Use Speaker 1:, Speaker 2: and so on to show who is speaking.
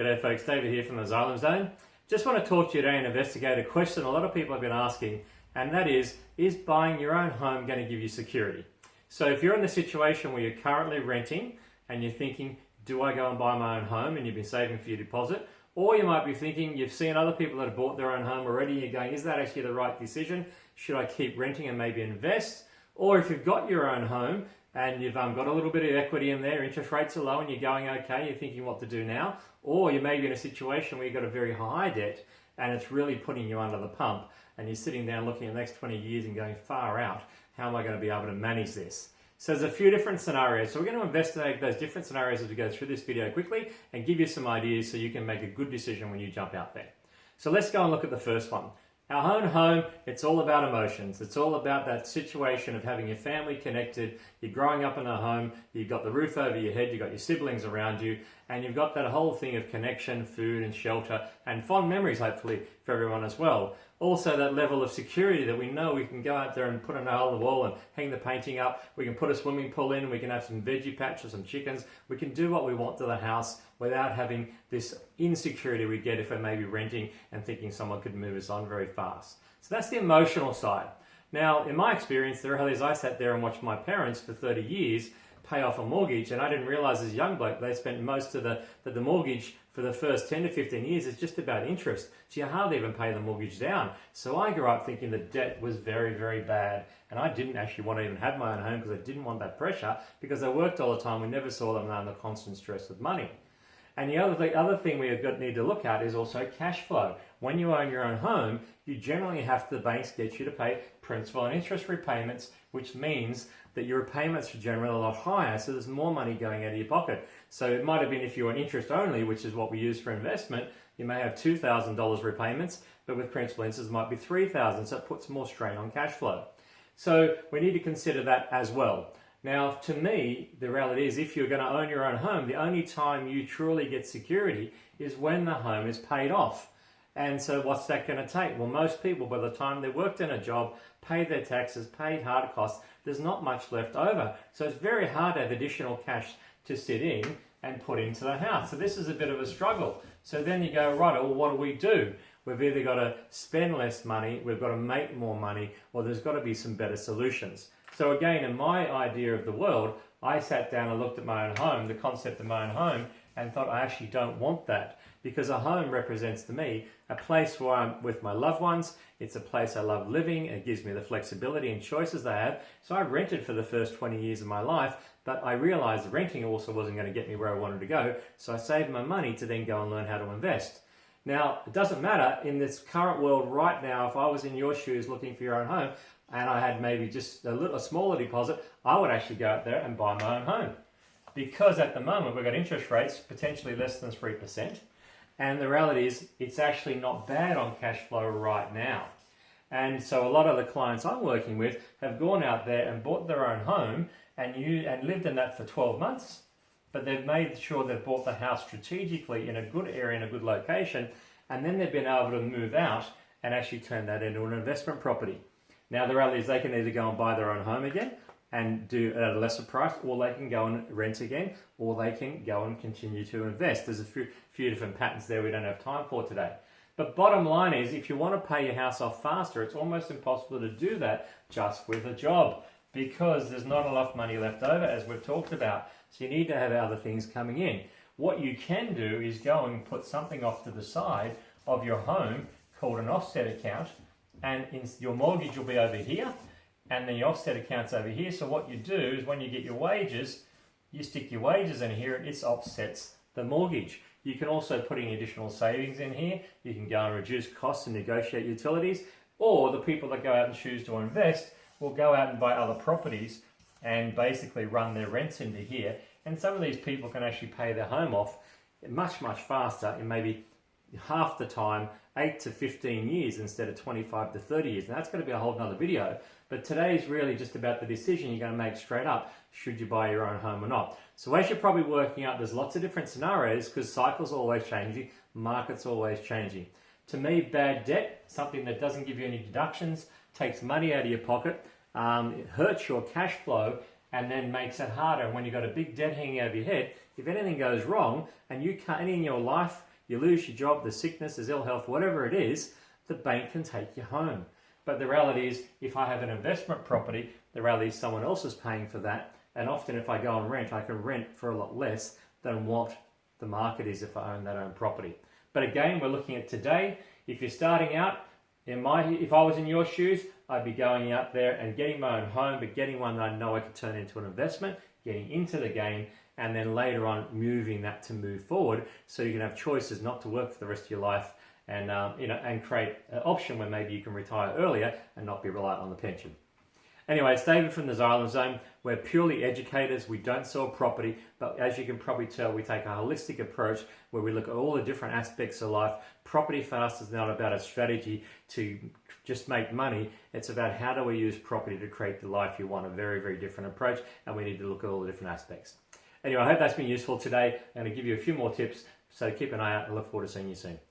Speaker 1: G'day folks, David here from the Xylem Zone. Just want to talk to you today and investigate a question a lot of people have been asking, and that is buying your own home going to give you security? So if you're in the situation where you're currently renting and you're thinking, do I go and buy my own home, and you've been saving for your deposit, or you might be thinking you've seen other people that have bought their own home already and you're going, is that actually the right decision? Should I keep renting and maybe invest? Or if you've got your own home and you've got a little bit of equity in there, interest rates are low and you're going okay, you're thinking what to do now, or you may be in a situation where you've got a very high debt and it's really putting you under the pump and you're sitting down looking at the next 20 years and going far out, how am I going to be able to manage this? So there's a few different scenarios. So we're going to investigate those different scenarios as we go through this video quickly and give you some ideas so you can make a good decision when you jump out there. So let's go and look at the first one. Our own home, it's all about emotions. It's all about that situation of having your family connected. You're growing up in a home, you've got the roof over your head, you've got your siblings around you, and you've got that whole thing of connection, food and shelter, and fond memories hopefully for everyone as well. Also that level of security that we know we can go out there and put a nail in the wall and hang the painting up. We can put a swimming pool in, we can have some veggie patch or some chickens. We can do what we want to the house without having this insecurity we get if we're maybe renting and thinking someone could move us on very fast. So that's the emotional side. Now, in my experience, the reality is I sat there and watched my parents for 30 years pay off a mortgage, and I didn't realize as a young bloke they spent most of the mortgage for the first 10 to 15 years is just about interest. So you hardly even pay the mortgage down. So I grew up thinking the debt was very, very bad, and I didn't actually want to even have my own home because I didn't want that pressure, because I worked all the time. We never saw them under constant stress with money. And the other thing we need to look at is also cash flow. When you own your own home, you generally have the banks get you to pay principal and interest repayments, which means that your repayments are generally a lot higher, so there's more money going out of your pocket. So it might have been if you're on interest only, which is what we use for investment, you may have $2,000 repayments, but with principal interest it might be $3,000, so it puts more strain on cash flow. So we need to consider that as well. Now, to me, the reality is if you're going to own your own home, the only time you truly get security is when the home is paid off. And so what's that going to take? Well, most people, by the time they worked in a job, paid their taxes, paid hard costs, there's not much left over. So it's very hard to have additional cash to sit in and put into the house. So this is a bit of a struggle. So then you go, right, well, what do? We've either got to spend less money, we've got to make more money, or there's got to be some better solutions. So again, in my idea of the world, I sat down and looked at my own home, the concept of my own home, and thought I actually don't want that, because a home represents to me a place where I'm with my loved ones. It's a place I love living. It gives me the flexibility and choices they have. So I rented for the first 20 years of my life, but I realized renting also wasn't going to get me where I wanted to go. So I saved my money to then go and learn how to invest. Now, it doesn't matter in this current world right now, if I was in your shoes looking for your own home and I had maybe just a smaller deposit, I would actually go out there and buy my own home. Because at the moment we've got interest rates potentially less than 3%. And the reality is it's actually not bad on cash flow right now. And so a lot of the clients I'm working with have gone out there and bought their own home and lived in that for 12 months. But they've made sure they've bought the house strategically in a good area, in a good location, and then they've been able to move out and actually turn that into an investment property. Now the reality is they can either go and buy their own home again and do it at a lesser price, or they can go and rent again, or they can go and continue to invest. There's a few different patterns there we don't have time for today. But bottom line is, if you want to pay your house off faster, it's almost impossible to do that just with a job, because there's not enough money left over, as we've talked about. So you need to have other things coming in. What you can do is go and put something off to the side of your home called an offset account, and your mortgage will be over here, and then your offset account's over here. So what you do is when you get your wages, you stick your wages in here and this offsets the mortgage. You can also put in additional savings in here. You can go and reduce costs and negotiate utilities, or the people that go out and choose to invest will go out and buy other properties and basically run their rents into here. And some of these people can actually pay their home off much, much faster in maybe half the time, 8 to 15 years instead of 25 to 30 years. Now that's going to be a whole nother video, but today is really just about the decision you're going to make straight up, should you buy your own home or not. So as you're probably working out, there's lots of different scenarios because cycles are always changing, markets are always changing. To me, bad debt, something that doesn't give you any deductions, takes money out of your pocket, it hurts your cash flow, and then makes it harder. When you've got a big debt hanging over your head, if anything goes wrong and you can't, in your life, you lose your job, there's sickness, there's ill health, whatever it is, the bank can take you home. But the reality is, if I have an investment property, the reality is someone else is paying for that. And often if I go and rent, I can rent for a lot less than what the market is if I own that own property. But again, we're looking at today. If you're starting out, if I was in your shoes, I'd be going out there and getting my own home, but getting one that I know I could turn into an investment, getting into the game, and then later on moving that to move forward, so you can have choices not to work for the rest of your life, and and create an option where maybe you can retire earlier and not be reliant on the pension. Anyway, it's David from the Xylem Zone. We're purely educators. We don't sell property, but as you can probably tell, we take a holistic approach where we look at all the different aspects of life. Property for us is not about a strategy to just make money. It's about how do we use property to create the life you want. A very, very different approach, and we need to look at all the different aspects. Anyway, I hope that's been useful today. I'm going to give you a few more tips, so keep an eye out and look forward to seeing you soon.